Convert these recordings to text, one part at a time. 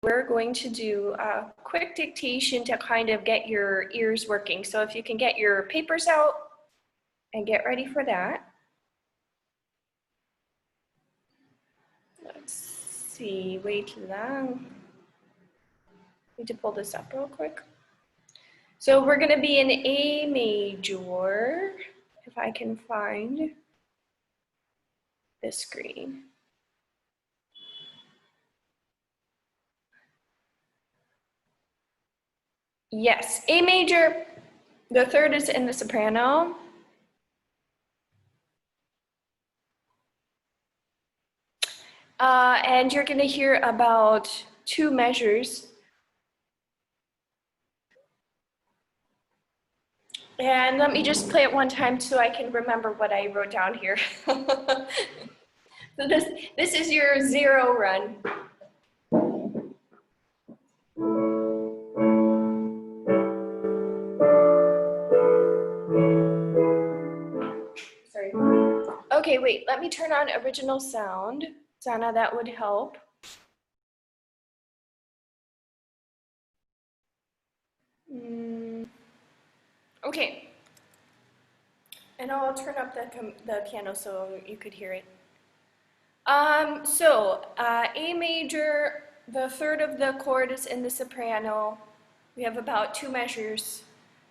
we're going to do a quick dictation to kind of get your ears working. So if you can get your papers out and get ready for that. Let's see, wait too long. Need to pull this up real quick. So we're going to be in A major, if I can find this screen. Yes, A major, the third is in the soprano. And you're going to hear about 2 measures. And let me just play it one time so I can remember what I wrote down here. So this is your 0 run. Sorry. Okay, wait, let me turn on original sound. Sana, that would help. Okay. And I'll turn up the piano so you could hear it. A major, the third of the chord is in the soprano. We have about 2 measures.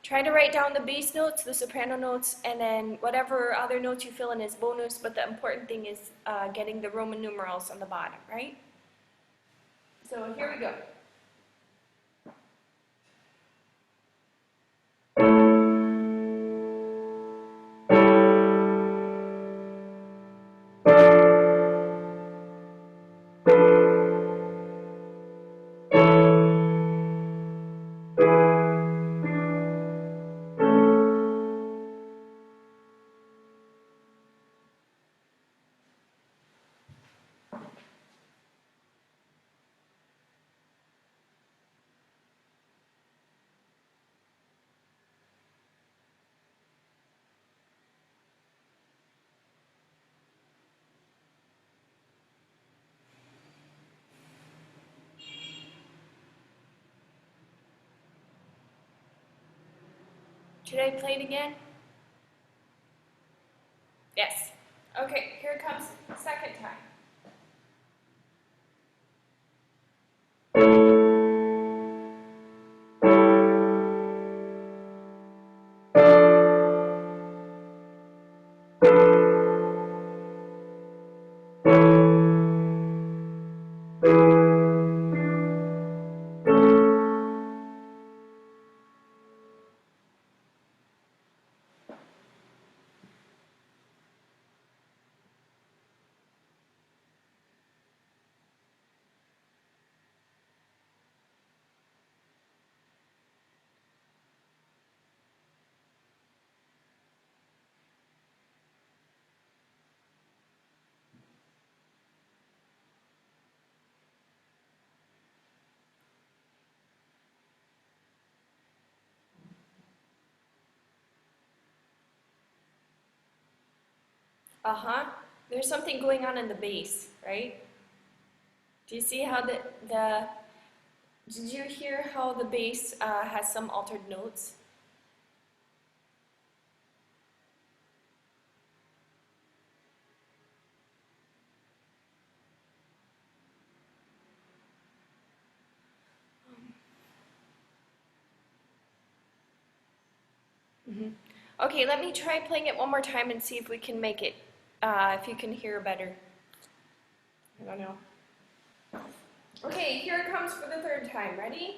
Try to write down the bass notes, the soprano notes, and then whatever other notes you fill in is bonus, but the important thing is getting the Roman numerals on the bottom, right? So here we go. Should I play it again? Yes. Okay, here it comes, second time. There's something going on in the bass, right? Do you see how did you hear how the bass has some altered notes? Okay, let me try playing it one more time and see if we can make it, if you can hear better. I don't know. Okay, here it comes for the third time. Ready?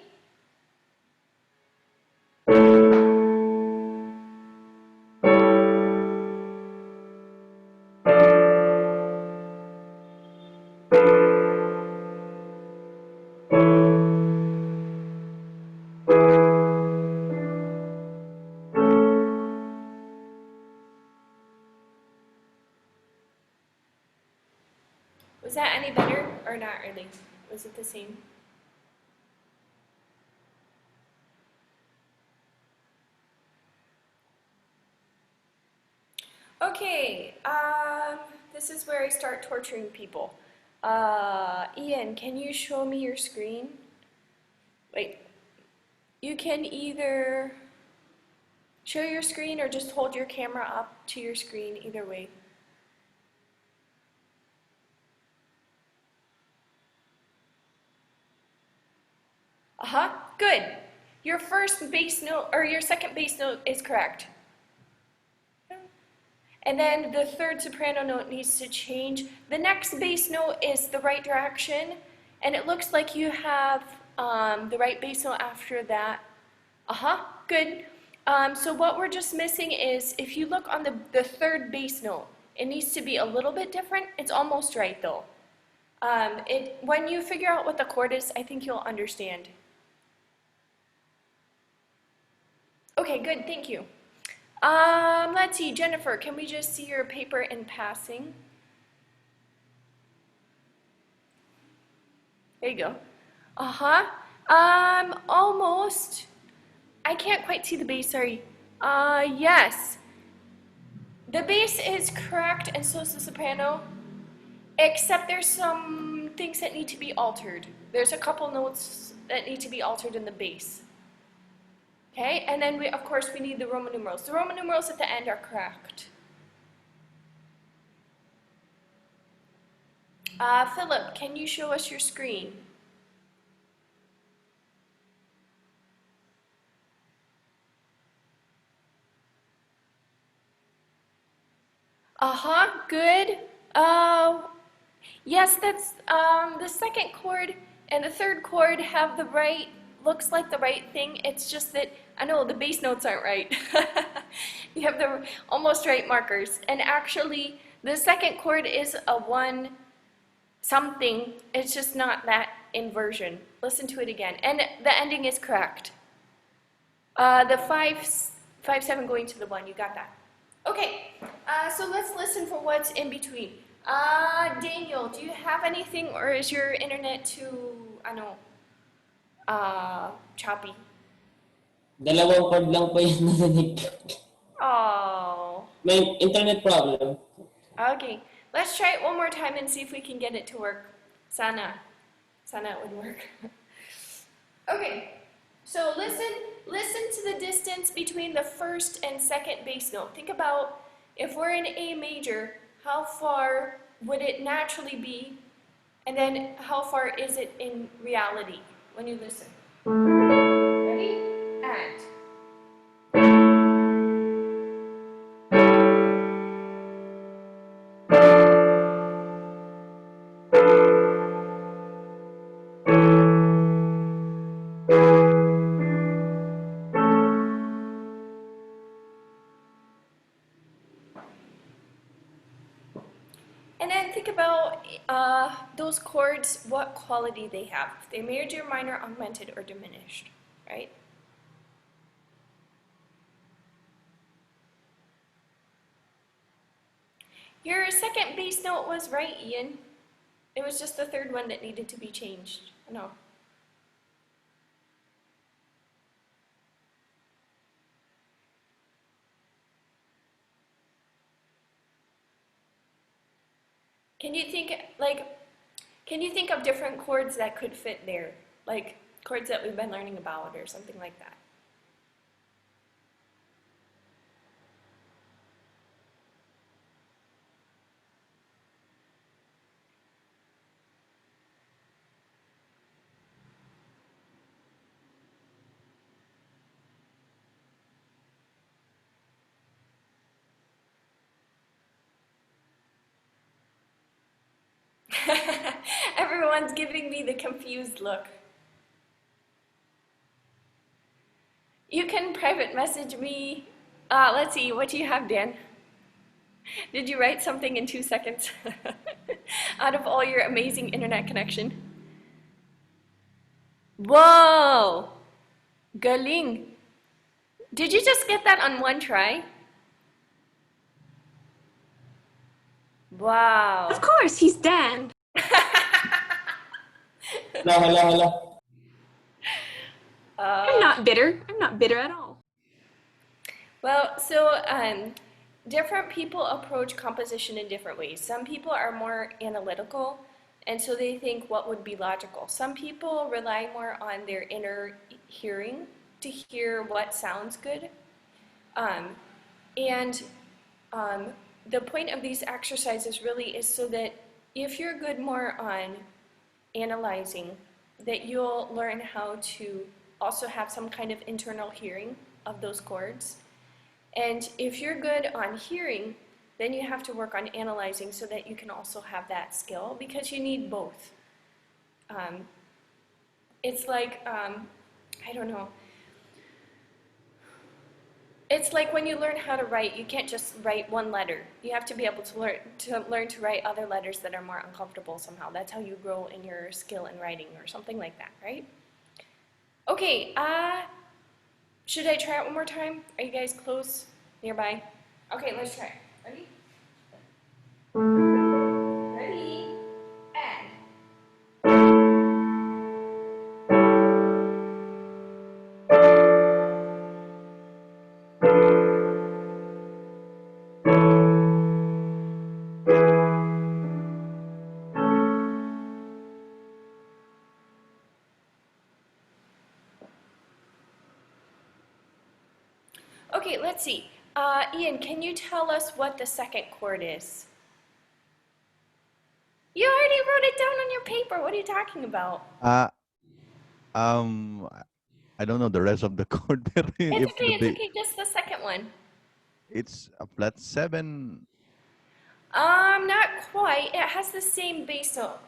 Was that any better or not really? Was it the same? Okay, this is where I start torturing people. Ian, can you show me your screen? Wait, you can either show your screen or just hold your camera up to your screen, either way. Good. Your first bass note, or your second bass note is correct. And then the third soprano note needs to change. The next bass note is the right direction, and it looks like you have the right bass note after that. Good. So what we're just missing is, if you look on the third bass note, it needs to be a little bit different. It's almost right though. When you figure out what the chord is, I think you'll understand. Okay, good, thank you. Let's see, Jennifer, can we just see your paper in passing? There you go. Almost. I can't quite see the bass, sorry. Yes. The bass is correct, and so is the soprano, except there's some things that need to be altered. There's a couple notes that need to be altered in the bass. Okay, and then of course we need the Roman numerals. The Roman numerals at the end are correct. Philip, can you show us your screen? Good. Yes, that's the second chord and the third chord have the right, looks like the right thing. It's just that, I know, the bass notes aren't right. You have the almost right markers. And actually, the second chord is a 1 something. It's just not that inversion. Listen to it again. And the ending is correct. The 5/7 going to the 1, you got that. Okay, so let's listen for what's in between. Daniel, do you have anything, or is your internet too, choppy? Dalawang chord lang po yung narinig ko. Oh. May internet problem. Okay, let's try it one more time and see if we can get it to work. Sana it would work. Okay, so listen to the distance between the first and second bass note. Think about, if we're in A major, how far would it naturally be, and then how far is it in reality when you listen. Ready? And. And then think about those chords, what quality they have. If they're major, minor, augmented, or diminished, right? Your second bass note was right, Ian. It was just the third one that needed to be changed. No. Can you think of different chords that could fit there? Like chords that we've been learning about or something like that? Everyone's giving me the confused look. You can private message me. Let's see, what do you have, Dan? Did you write something in 2 seconds out of all your amazing internet connection? Whoa! Galing! Did you just get that on one try? Wow. Of course, he's Dan. Hello. I'm not bitter. I'm not bitter at all. Well, so different people approach composition in different ways. Some people are more analytical. And so they think what would be logical. Some people rely more on their inner hearing to hear what sounds good. Um, and the point of these exercises really is so that if you're good more on analyzing, that you'll learn how to also have some kind of internal hearing of those chords. And if you're good on hearing, then you have to work on analyzing so that you can also have that skill, because you need both. It's like, I don't know. It's like when you learn how to write, you can't just write one letter. You have to be able to learn to write other letters that are more uncomfortable somehow. That's how you grow in your skill in writing or something like that, right? Okay, should I try it one more time? Are you guys close, nearby? Okay, let's try it. Ready? Ready? And. Okay, let's see. Ian, can you tell us what the second chord is? You already wrote it down on your paper. What are you talking about? Uh, um, I don't know the rest of the chord, pero It's if okay, the it's okay, just the second one. it's a flat 7. Not quite. It has the same bass note.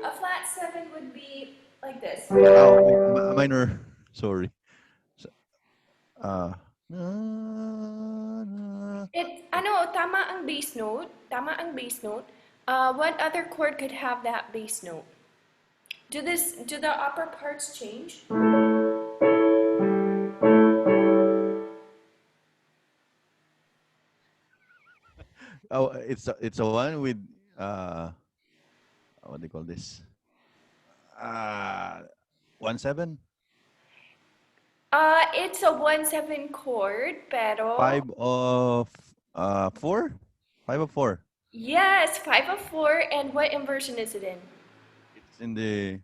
A flat 7 would be like this. Oh, minor. Sorry. So, Tama ang bass note. Tama ang bass note. What other chord could have that bass note? Do the upper parts change? oh, it's a one with what do you call this? 1/7, It's a 1/7 chord, pero 5 of 4, 5 of 4. yes, 5 of 4. And what inversion is it in? It's in the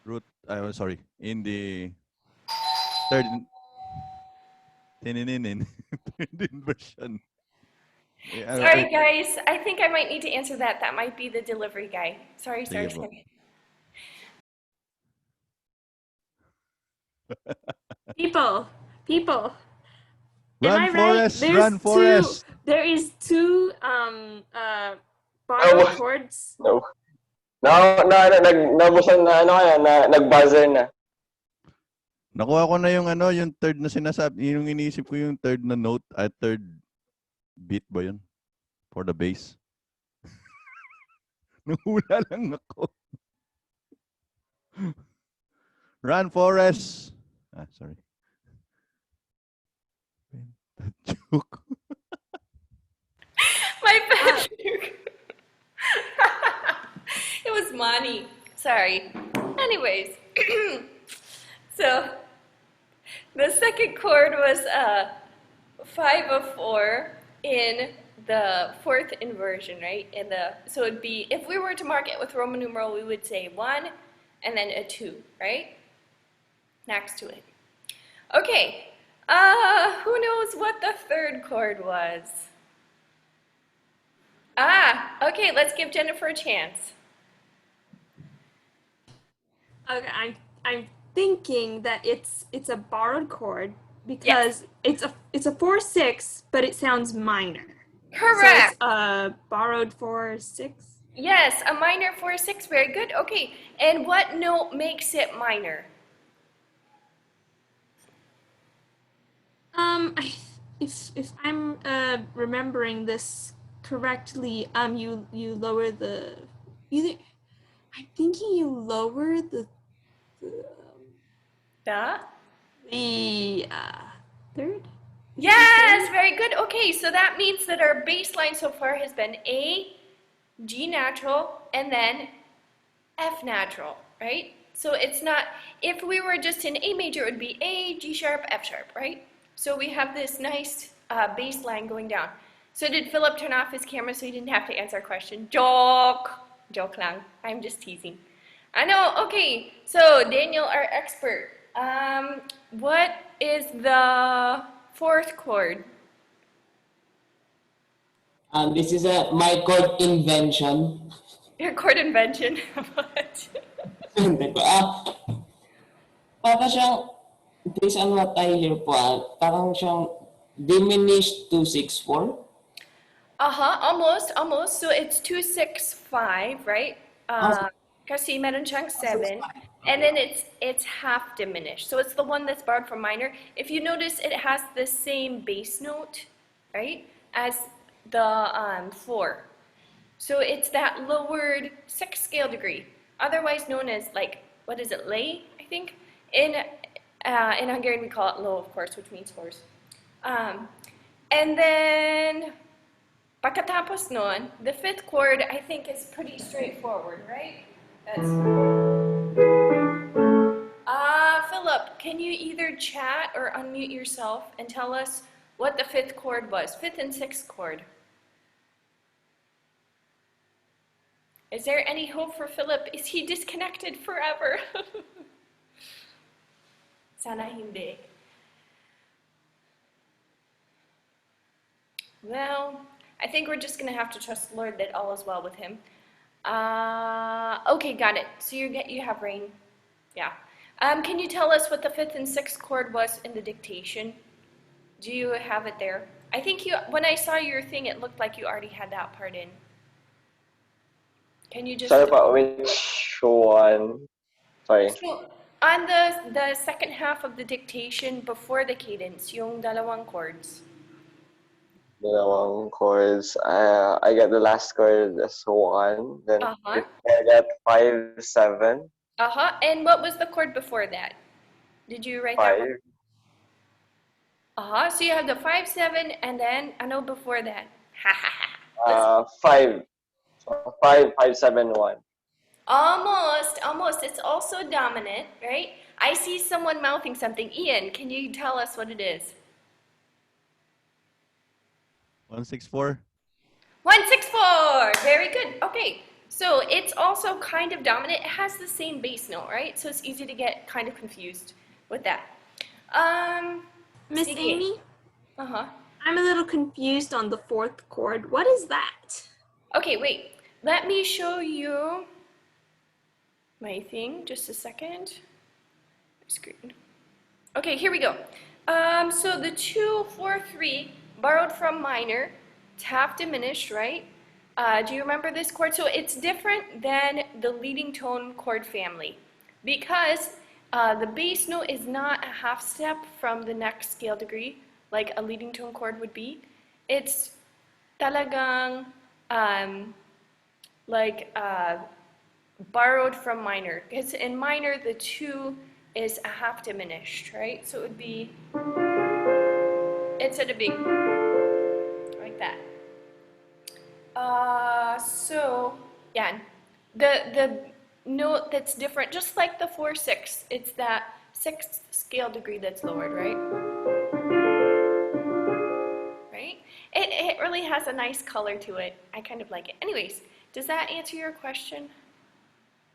root. Sorry, in the third. Tininin. Third inversion. Yeah, Sorry, guys. I think I might need to answer that. That might be the delivery guy. Sorry. Sige po. People. Am Run, I right? Forrest! There's Run, Forrest! There is two borrowed chords. No. Nabusan na nag-buzzer na. Nakuha ko na yung third na sinasabi, yung iniisip ko yung third na note, third beat ba yun? For the bass. Nahula lang ako. Run, Forrest! Sorry. Joke. My bad. It was Monty. Sorry. Anyways, so the second chord was 5 of 4 in the fourth inversion, right? So it'd be, if we were to mark it with Roman numeral, we would say 1 and then a 2, right? Next to it. Okay. Who knows what the third chord was? Okay, let's give Jennifer a chance. Okay, I'm thinking that it's a borrowed chord because it's a 4/6, but it sounds minor. Correct. So it's a borrowed 4/6. Yes, a minor 4/6. Very good. Okay, and what note makes it minor? If I'm remembering this correctly, you lower the either. I'm thinking you lower the third. Yes, very good. Okay, so that means that our bass line so far has been A, G natural, and then F natural, right? So it's not, if we were just in A major, it would be A, G sharp, F sharp, right? So we have this nice bass line going down. So did Philip turn off his camera so he didn't have to answer our question? Joke! Joke lang. I'm just teasing. I know. Okay. So Daniel, our expert. What is the fourth chord? This is my chord invention. Your chord invention. What? Hindi ko, para siyang, based on what I hear po, parang siyang diminished to 6/4. Almost. So it's 265, right? Kasi meron siyang 7. And then it's half diminished. So it's the one that's borrowed from minor. If you notice, it has the same bass note, right, as the 4. So it's that lowered 6th scale degree, otherwise known as, like, what is it, lay, I think? In Hungarian we call it low, of course, which means hoarse. And then pagkatapos nun, the 5th chord I think is pretty straightforward, right? That's Philip, can you either chat or unmute yourself and tell us what the 5th chord was? 5th and 6th chord. Is there any hope for Philip? Is he disconnected forever? Sana hindi. Well, I think we're just gonna have to trust the Lord that all is well with him. Okay, got it. So you have rain. Yeah. Can you tell us what the 5th and 6th chord was in the dictation? Do you have it there? I think when I saw your thing, it looked like you already had that part in. Can you just... Sorry pa, which one? Sorry. So, on the second half of the dictation before the cadence, yung dalawang chords. Dalawang chords. I got the last chord as 1. Then Uh-huh. I got 5, 7, And what was the chord before that? Did you write that 5. one? So you have the 5, 7, and then ano before that? Ha ha ha. 5. So 5, 5, 7, 1. Almost. It's also dominant, right? I see someone mouthing something. Ian, can you tell us what it is? 164. 164. Very good. Okay. So it's also kind of dominant. It has the same bass note, right? So it's easy to get kind of confused with that. Miss Sige. Amy, Uh-huh. I'm a little confused on the 4th chord. What is that? Okay, wait. Let me show you my thing. Just a second. Screen. Okay, here we go. So the 2, 4, 3 borrowed from minor. It's half diminished, right? Do you remember this chord? So it's different than the leading tone chord family because the bass note is not a half step from the next scale degree like a leading tone chord would be. It's talagang borrowed from minor. Because in minor, the 2 is a half diminished, right? So it would be, instead of being like that. So, yeah, the note that's different, just like the 4, 6, it's that 6th scale degree that's lowered, right? Right? It really has a nice color to it. I kind of like it. Anyways, does that answer your question?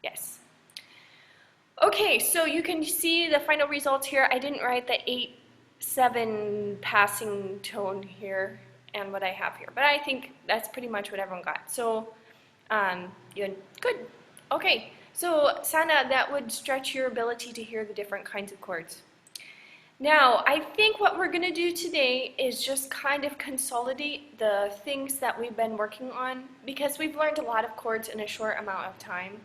Yes. Okay, so you can see the final results here. I didn't write the 8, 7 passing tone here and what I have here, but I think that's pretty much what everyone got. So, yun. Good. Okay, so sana that would stretch your ability to hear the different kinds of chords. Now, I think what we're gonna do today is just kind of consolidate the things that we've been working on because we've learned a lot of chords in a short amount of time.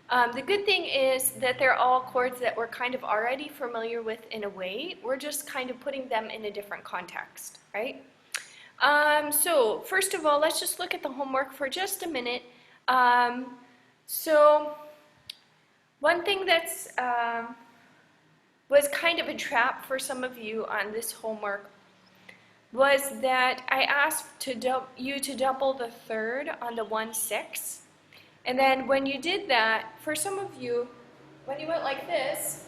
The good thing is that they're all chords that we're kind of already familiar with in a way. We're just kind of putting them in a different context, right? So first of all, let's just look at the homework for just a minute. So one thing that's was kind of a trap for some of you on this homework was that I asked you to double the third on the 1, 6. And then when you did that, for some of you, when you went like this,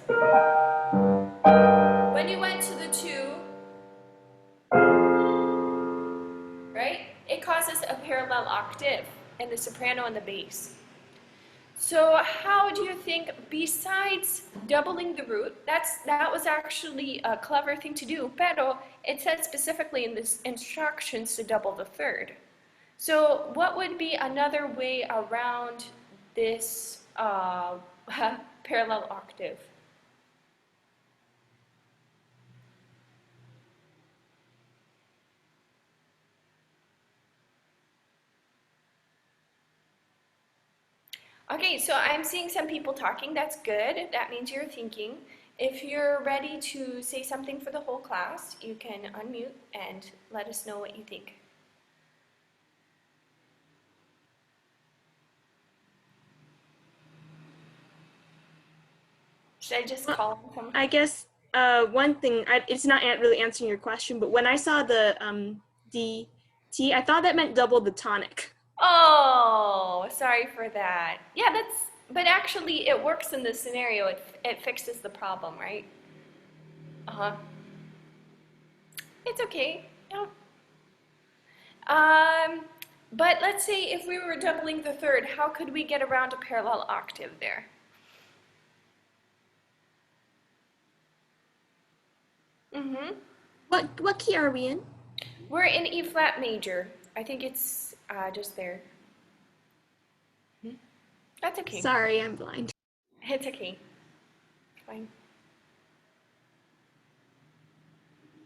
when you went to the 2, right? a parallel octave in the soprano and the bass. So how do you think, besides doubling the root, that was actually a clever thing to do, pero it said specifically in the instructions to double the third. So what would be another way around this parallel octave? Okay, so I'm seeing some people talking. That's good. That means you're thinking. If you're ready to say something for the whole class, you can unmute and let us know what you think. Should I just call on someone? I guess one thing, it's not really answering your question, but when I saw the D, T, I thought that meant double the tonic. Oh, sorry for that. Yeah, but actually it works in this scenario. It fixes the problem, right? Uh-huh. It's okay. Yeah. But let's say if we were doubling the third, how could we get around a parallel octave there? Mm-hmm. What key are we in? We're in E flat major. I think it's just there. That's okay. Sorry, I'm blind. It's okay. Fine.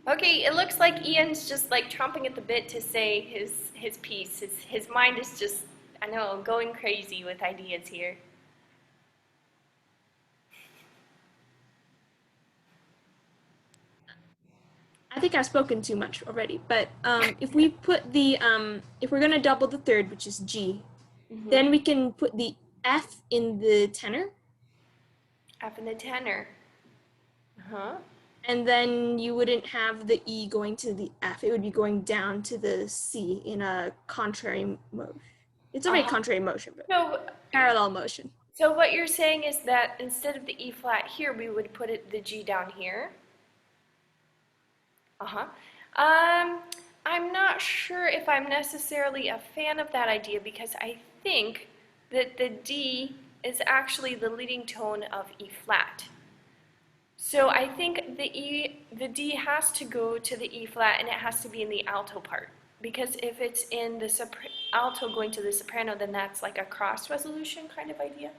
Okay, it looks like Ian's just like chomping at the bit to say his piece. His mind is just, I know, going crazy with ideas here. I think I've spoken too much already, but if we put the, if we're gonna double the third, which is G, then we can put the F in the tenor. F in the tenor. Uh-huh. And then you wouldn't have the E going to the F. It would be going down to the C in a contrary motion. It's already contrary motion, but So, parallel motion. so what you're saying is that instead of the E flat here, we would put the G down here. Uh-huh. I'm not sure if I'm necessarily a fan of that idea because I think that the D is actually the leading tone of E flat. So I think the D has to go to the E flat and it has to be in the alto part. Because if it's in the alto going to the soprano, then that's like a cross resolution kind of idea.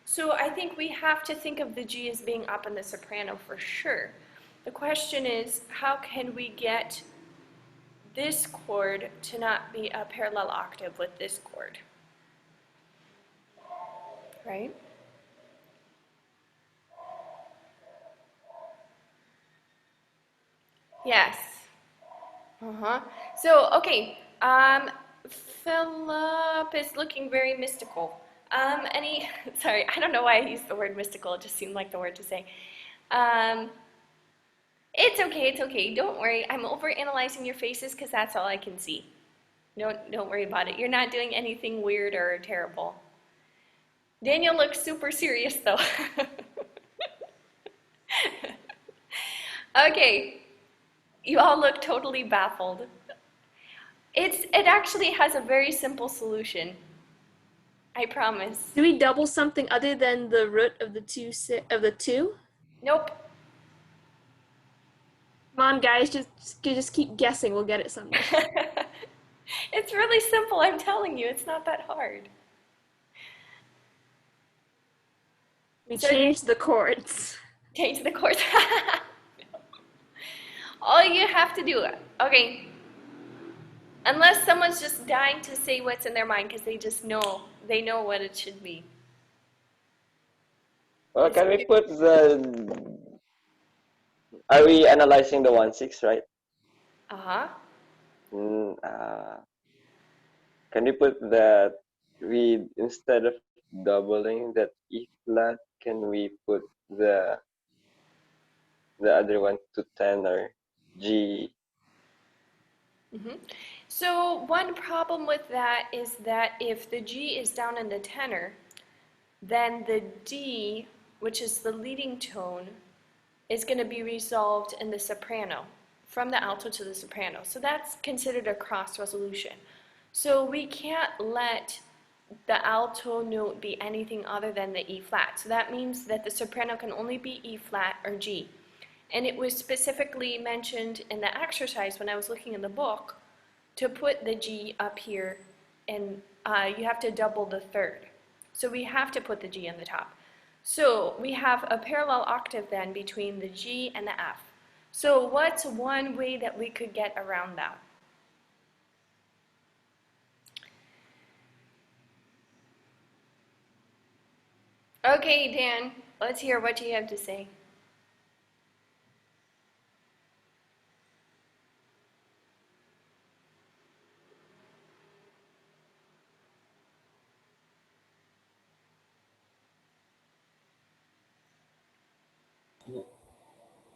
So I think we have to think of the G as being up in the soprano for sure. The question is, how can we get this chord to not be a parallel octave with this chord? Right? Yes. Uh-huh. So, okay, Philip is looking very mystical. Sorry, I don't know why I used the word mystical, it just seemed like the word to say. It's okay, don't worry. I'm overanalyzing your faces because that's all I can see. Don't worry about it. You're not doing anything weird or terrible. Daniel looks super serious though. Okay. You all look totally baffled. It actually has a very simple solution. I promise. Do we double something other than the root of the two? Nope. Come on, guys, just keep guessing. We'll get it someday. It's really simple, I'm telling you. It's not that hard. We changed the chords. Change the chords. All you have to do, okay, unless someone's just dying to say what's in their mind because they know what it should be. Well, can we put are we analyzing the 1/6, right? Uh-huh. Can we put that instead of doubling that E flat, can we put the other one to tenor, G? So one problem with that is that if the G is down in the tenor, then the D, which is the leading tone, is going to be resolved in the soprano from the alto to the soprano. So that's considered a cross resolution. So we can't let the alto note be anything other than the E flat. So that means that the soprano can only be E flat or G. And it was specifically mentioned in the exercise when I was looking in the book to put the G up here, and you have to double the third. So we have to put the G on the top. So we have a parallel octave then between the G and the F. So what's one way that we could get around that? Okay, Dan, let's hear what you have to say.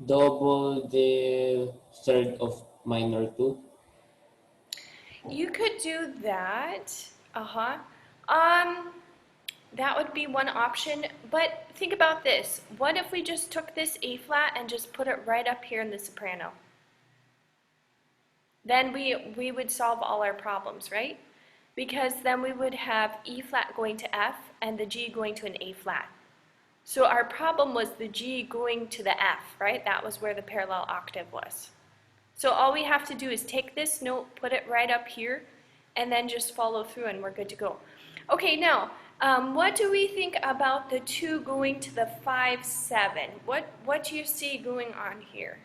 Double the third of minor 2. You could do that. That would be one option, but think about this. What if we just took this A flat and just put it right up here in the soprano? Then we would solve all our problems, right? Because then we would have E flat going to F and the G going to an A flat. So our problem was the G going to the F, right? That was where the parallel octave was. So all we have to do is take this note, put it right up here, and then just follow through and we're good to go. Okay, now, what do we think about the 2 going to the 5/7? What do you see going on here?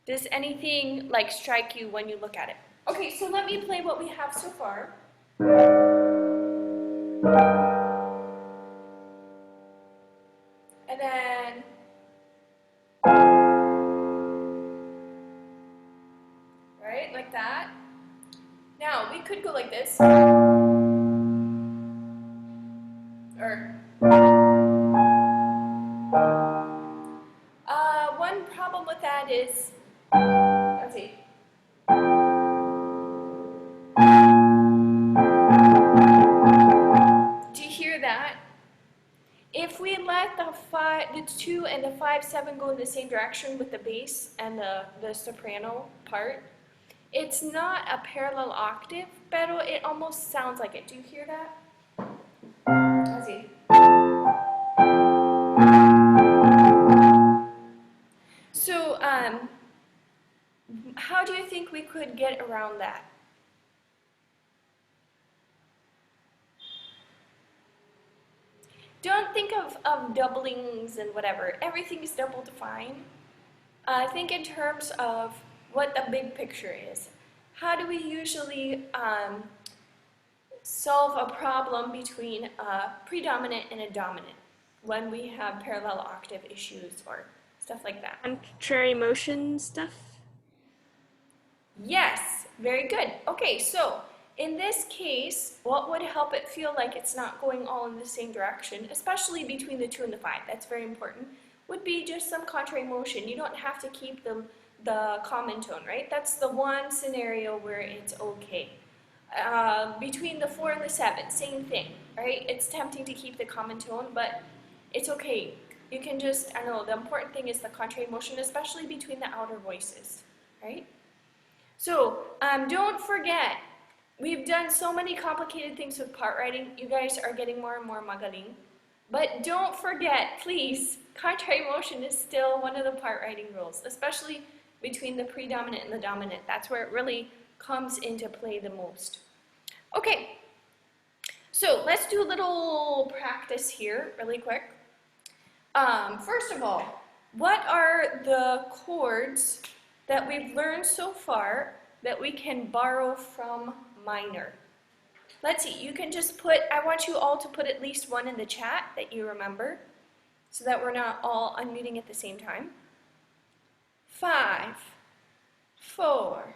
Does anything like strike you when you look at it? Okay, so let me play what we have so far. And then right, like that. Now we could go like this. Or one problem with that is, let's see. Do you hear that? If we let the 2 and the 5/7 go in the same direction with the bass and the soprano part, it's not a parallel octave, pero it almost sounds like it. Do you hear that? Let's see. So, how do you think we could get around that? Don't think of doublings and whatever. Everything is doubled fine. Think in terms of what the big picture is. How do we usually solve a problem between a predominant and a dominant when we have parallel octave issues or stuff like that? Contrary motion stuff. Yes, very good. Okay, so in this case, what would help it feel like it's not going all in the same direction, especially between the 2 and the 5, that's very important, would be just some contrary motion. You don't have to keep the common tone, right? That's the one scenario where it's okay. Between the 4 and the 7, same thing, right? It's tempting to keep the common tone, but it's okay. You can just, I know, the important thing is the contrary motion, especially between the outer voices, right? So, don't forget, we've done so many complicated things with part writing. You guys are getting more and more magaling. But don't forget, please, contrary motion is still one of the part writing rules, especially between the predominant and the dominant. That's where it really comes into play the most. Okay, so let's do a little practice here really quick. First of all, what are the chords that we've learned so far that we can borrow from minor? Let's see, you can just put, I want you all to put at least one in the chat that you remember so that we're not all unmuting at the same time. 5, 4,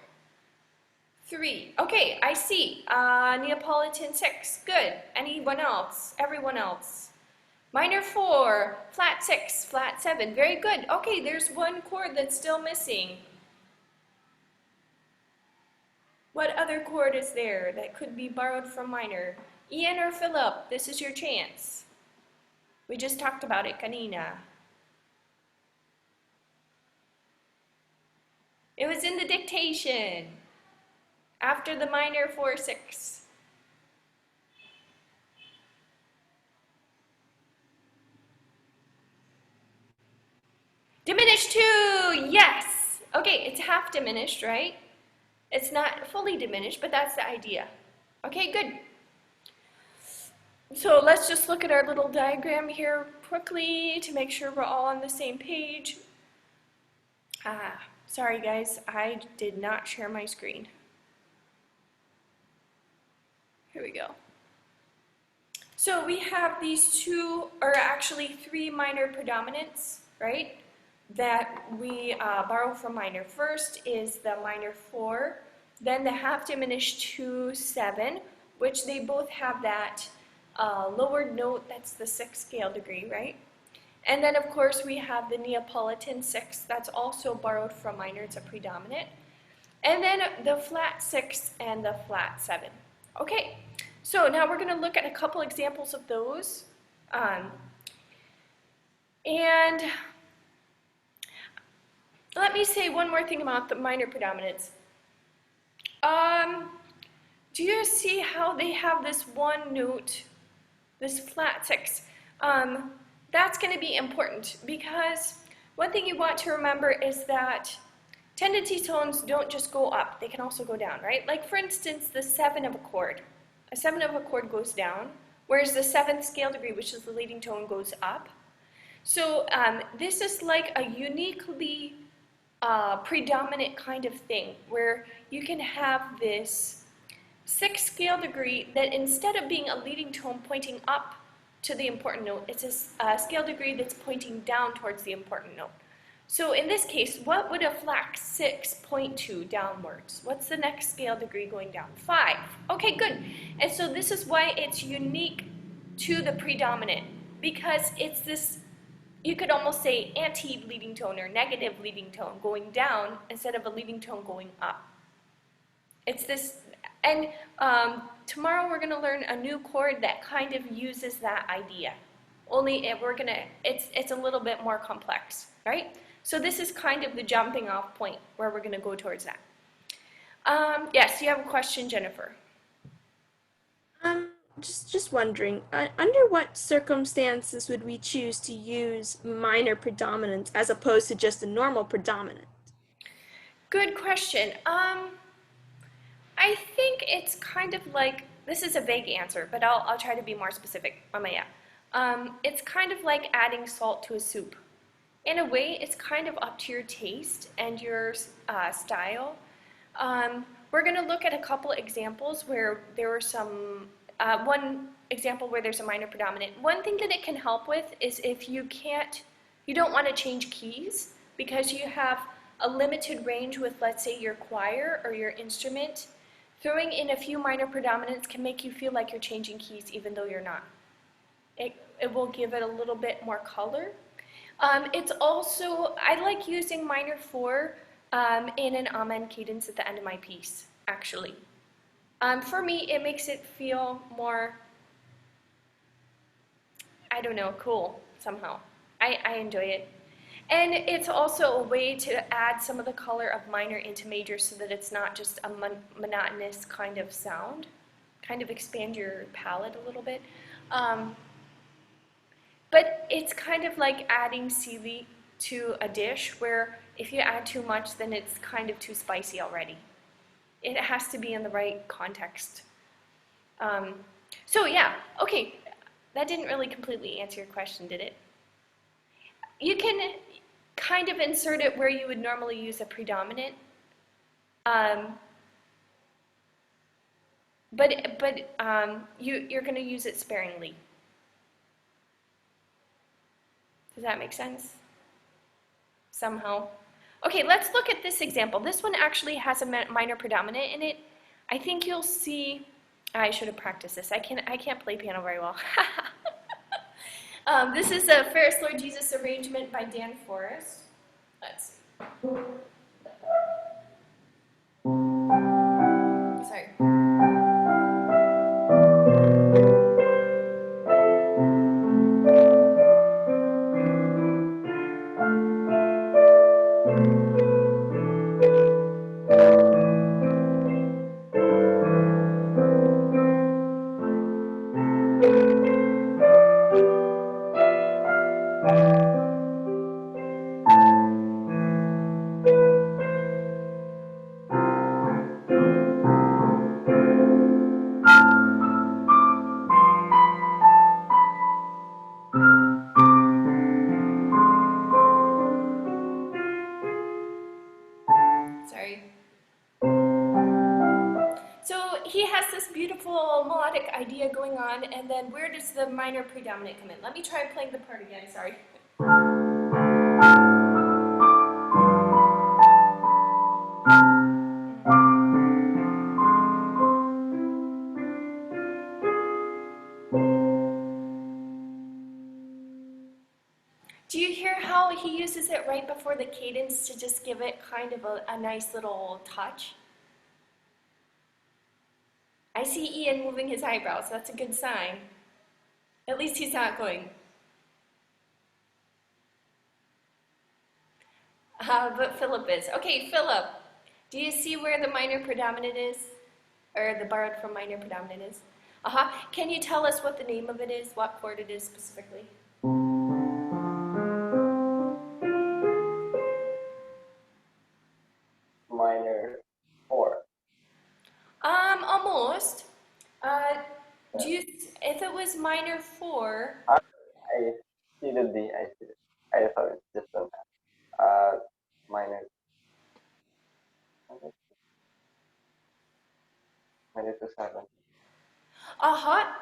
3. Okay, I see. Neapolitan 6. Good. Anyone else? Everyone else. Minor 4, flat 6, flat 7. Very good. Okay, there's one chord that's still missing. What other chord is there that could be borrowed from minor? Ian or Philip, this is your chance. We just talked about it, kanina. It was in the dictation. After the minor 4/6. Diminished 2, yes. Okay, it's half diminished, right? It's not fully diminished, but that's the idea. Okay, good. So let's just look at our little diagram here quickly to make sure we're all on the same page. Sorry guys, I did not share my screen. Here we go. So we have these two, or actually three minor predominants, right? That we borrow from minor. First is the minor 4, then the half diminished 2/7, which they both have that lowered note, that's the 6th scale degree, right? And then of course we have the Neapolitan 6, that's also borrowed from minor, it's a predominant. And then the flat 6 and the flat 7. Okay, so now we're going to look at a couple examples of those. And let me say one more thing about the minor predominants. Do you see how they have this one note, this flat 6? That's going to be important because one thing you want to remember is that tendency tones don't just go up, they can also go down, right? Like for instance, the 7 of a chord. A 7 of a chord goes down, whereas the 7th scale degree, which is the leading tone, goes up. So this is like a uniquely predominant kind of thing, where you can have this 6th scale degree that instead of being a leading tone pointing up to the important note, it's a scale degree that's pointing down towards the important note. So in this case, what would a flat 6 point to downwards? What's the next scale degree going down? 5. Okay, good. And so this is why it's unique to the predominant, because it's this, you could almost say anti-leading tone or negative leading tone going down instead of a leading tone going up. It's this, and tomorrow we're going to learn a new chord that kind of uses that idea. Only it's a little bit more complex, right? So this is kind of the jumping off point where we're going to go towards that. Yes, you have a question, Jennifer. Just wondering, under what circumstances would we choose to use minor predominant as opposed to just a normal predominant? Good question. I think it's kind of like, this is a vague answer, but I'll try to be more specific. It's kind of like adding salt to a soup. In a way, it's kind of up to your taste and your style. We're going to look at a couple examples where there were some, one example where there's a minor predominant. One thing that it can help with is if you don't want to change keys because you have a limited range with, let's say, your choir or your instrument, throwing in a few minor predominants can make you feel like you're changing keys even though you're not. It will give it a little bit more color. It's also, I like using minor 4 in an amen cadence at the end of my piece, actually. For me, it makes it feel more, I don't know, cool somehow. I enjoy it. And it's also a way to add some of the color of minor into major so that it's not just a monotonous kind of sound. Kind of expand your palette a little bit. But it's kind of like adding seaweed to a dish where if you add too much, then it's kind of too spicy already. It has to be in the right context. So yeah, okay, that didn't really completely answer your question, did it? You can kind of insert it where you would normally use a predominant. You're going to use it sparingly. Does that make sense? Somehow. Okay, let's look at this example. This one actually has a minor predominant in it. I think you'll see, I should have practiced this. I can't play piano very well. This is a Ferris Lord Jesus arrangement by Dan Forrest. Let's see. Sorry. then where does the minor predominant come in? Let me try playing the part again, sorry. Do you hear how he uses it right before the cadence to just give it kind of a nice little touch? I see Ian moving his eyebrows. That's a good sign. At least he's not going. But Philip is. Okay, Philip, do you see where the minor predominant is? Or the borrowed from minor predominant is? Can you tell us what the name of it is? What chord it is specifically? Minor 4. Almost. If it was minor 4, I see the D. I see it. I thought it's just an minor. Minor to 7.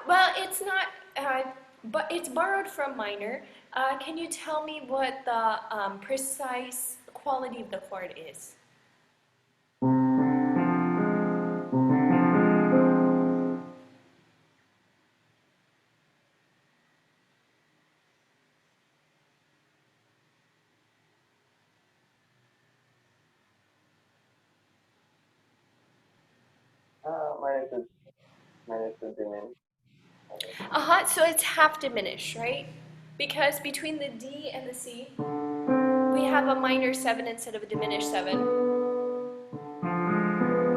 well, it's not, but it's borrowed from minor. Can you tell me what the precise quality of the chord is? Minor to diminish. So it's half diminished, right? Because between the D and the C, we have a minor 7 instead of a diminished 7.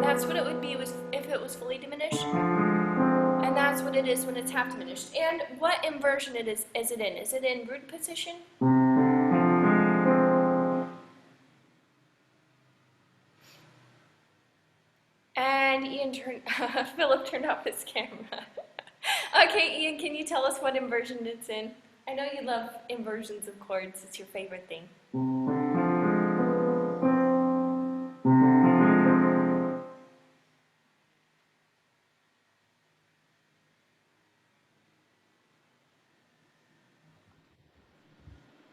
That's what it would be if it was fully diminished. And that's what it is when it's half diminished. And what inversion is it in? Is it in root position? And Philip turned off his camera. Okay, Ian, can you tell us what inversion it's in? I know you love inversions of chords. It's your favorite thing.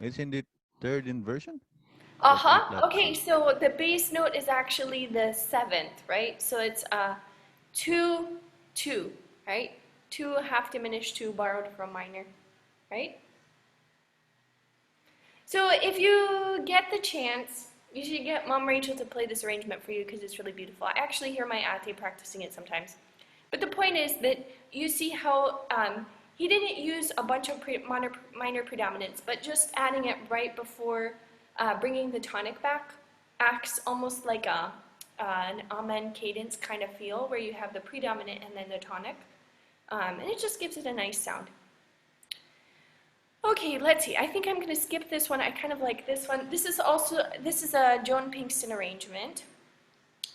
It's in the third inversion? Or flat Okay, so the bass note is actually the 7th, right? So it's 2, 2, right? 2 half diminished 2 borrowed from minor, right? So if you get the chance, you should get Mom Rachel to play this arrangement for you because it's really beautiful. I actually hear my ate practicing it sometimes. But the point is that you see how he didn't use a bunch of minor predominants, but just adding it right before bringing the tonic back acts almost like an amen cadence kind of feel where you have the predominant and then the tonic. And it just gives it a nice sound. Okay, let's see. I think I'm going to skip this one. I kind of like this one. This is a Joan Pinkston arrangement.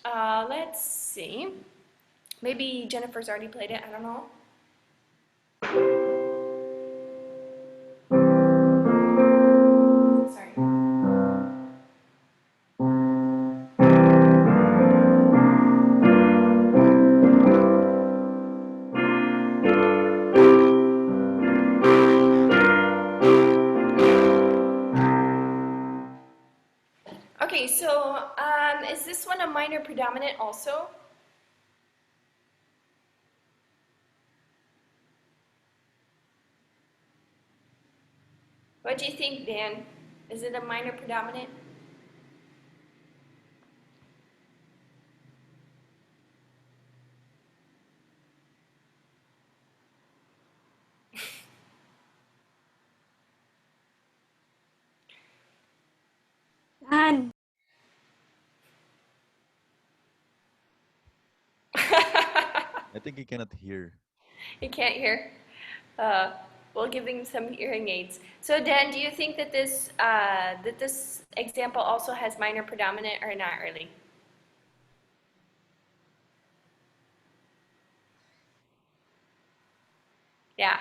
Let's see. Maybe Jennifer's already played it. I don't know. Sorry. Okay, so is this one a minor predominant also? What do you think, Dan? Is it a minor predominant? Dan. I think he cannot hear. You can't hear? We'll give him some hearing aids. So Dan, do you think that this example also has minor predominant or not really? Yeah.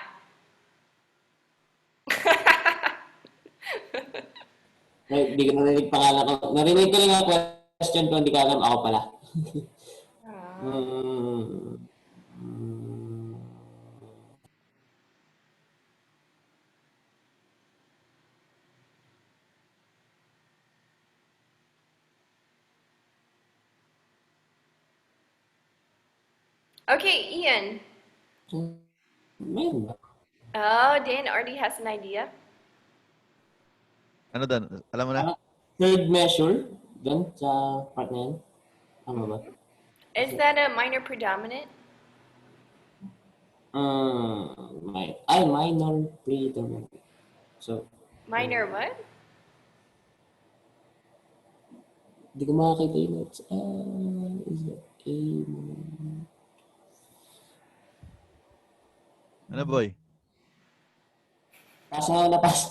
Hindi ko narinig pangalan ko. Narinig ko lang ang question ko, hindi ka alam ako pala. Okay, Ian. Meron ba? Oh, Dan already has an idea. Ano Dan? Alam mo na? Parang third measure doon sa part na yun. Tama ba? Is that a minor predominant? Minor predominant. So, Minor what? di ko makakita yung notes. Is it A? Ano boy? Pass na pass.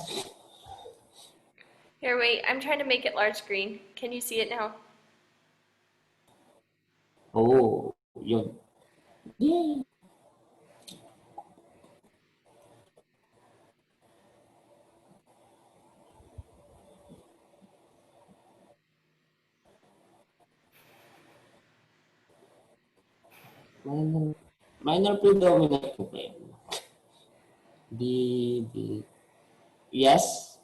Here, wait. I'm trying to make it large screen. Can you see it now? Oh, yun. Yay! Minor predominant ko pa yun. Yes.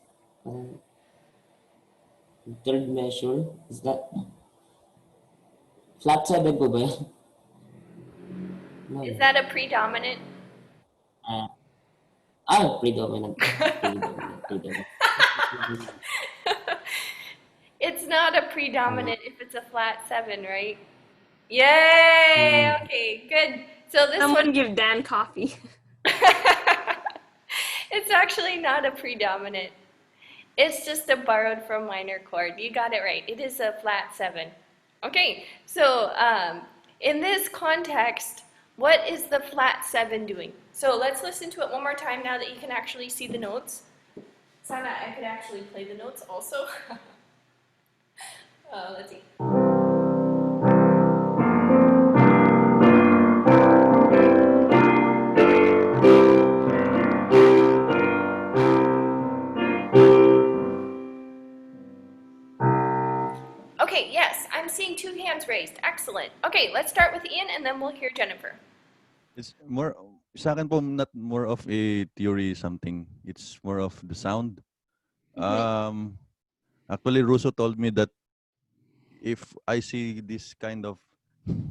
Third measure, is that flat 7 po ba yan? No. Is that a predominant? Predominant. Predominant. It's not a predominant if it's a flat 7, right? Yay! Okay, good. So this Someone one, give Dan coffee. it's actually not a predominant. It's just a borrowed from minor chord. You got it right. It is a flat 7. Okay, so in this context, what is the flat 7 doing? So let's listen to it one more time now that you can actually see the notes. Sana, I could actually play the notes also. Let's see. Okay, yes, I'm seeing 2 hands raised. Excellent. Okay, let's start with Ian and then we'll hear Jennifer. It's more, sa akin po, not more of a theory something. It's more of the sound. Actually, Russo told me that if I see this kind of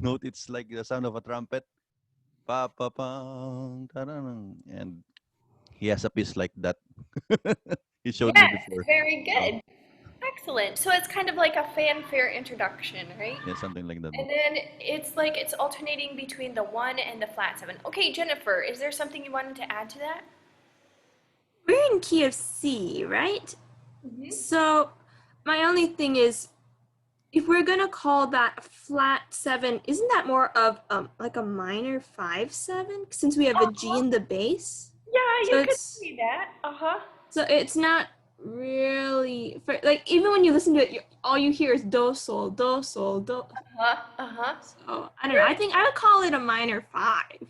note, it's like the sound of a trumpet. Pa pa pang, tararang. And he has a piece like that. He showed me Yes, before. very good. Excellent. So it's kind of like a fanfare introduction, right? Yeah, something like that. And then it's like it's alternating between the 1 and the flat 7. Okay, Jennifer, is there something you wanted to add to that? We're in key of C, right? So my only thing is, if we're gonna call that a flat 7, isn't that more of like a minor 5/7 since we have a G in the bass? Yeah, So you could it's- see that. Uh-huh. So it's not really like even when you listen to it, all you hear is do sol do sol do. Uh-huh. Uh-huh. So I don't know. I think I would call it a minor 5.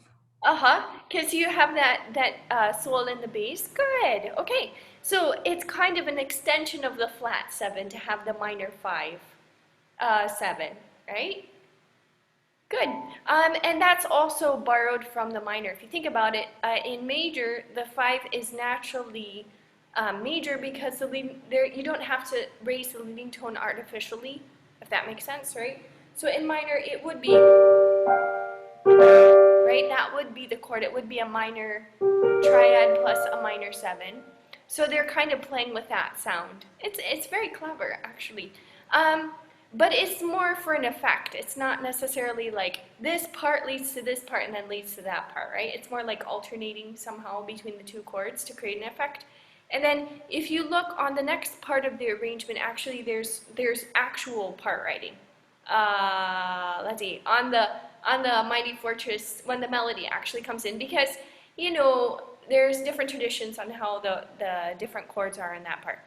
Uh-huh. Because you have that soul in the bass. Good. Okay. So it's kind of an extension of the flat 7 to have the minor 5 7, right? Good. And that's also borrowed from the minor. If you think about it, in major, the 5 is naturally major because you don't have to raise the leading tone artificially, if that makes sense, right? So in minor, it would be, right? That would be the chord. It would be a minor triad plus a minor 7. So they're kind of playing with that sound. It's very clever, actually. But it's more for an effect. It's not necessarily like this part leads to this part and then leads to that part, right? It's more like alternating somehow between the 2 chords to create an effect. And then if you look on the next part of the arrangement, actually there's actual part writing. Let's see, on the Mighty Fortress, when the melody actually comes in, because, you know, there's different traditions on how the different chords are in that part.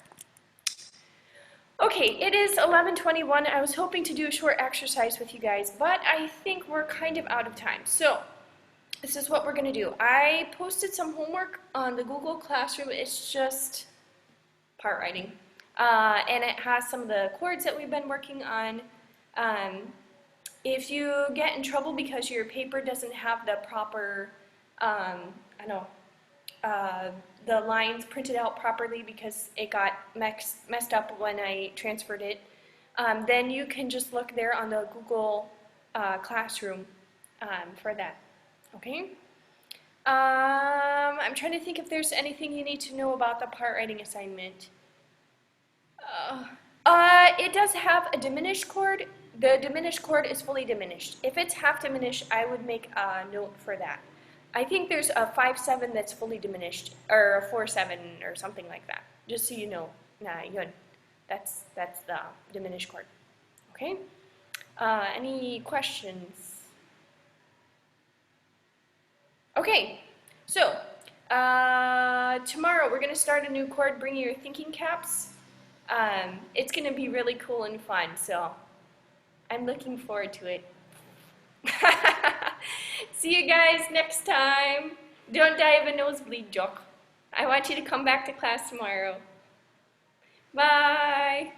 Okay, it is 11:21. I was hoping to do a short exercise with you guys, but I think we're kind of out of time. So this is what we're going to do. I posted some homework on the Google Classroom. It's just part writing. And it has some of the chords that we've been working on. If you get in trouble because your paper doesn't have the proper, the lines printed out properly because it got messed up when I transferred it, then you can just look there on the Google Classroom for that. Okay? I'm trying to think if there's anything you need to know about the part writing assignment. It does have a diminished chord. The diminished chord is fully diminished. If it's half diminished, I would make a note for that. I think there's a 5/7 that's fully diminished, or a 4/7 or something like that. Just so you know. Nah, yun. That's the diminished chord. Okay? Any questions? Okay, so tomorrow we're going to start a new chord, Bring Your Thinking Caps. It's going to be really cool and fun, so I'm looking forward to it. See you guys next time. Don't die of a nosebleed, Jock. I want you to come back to class tomorrow. Bye.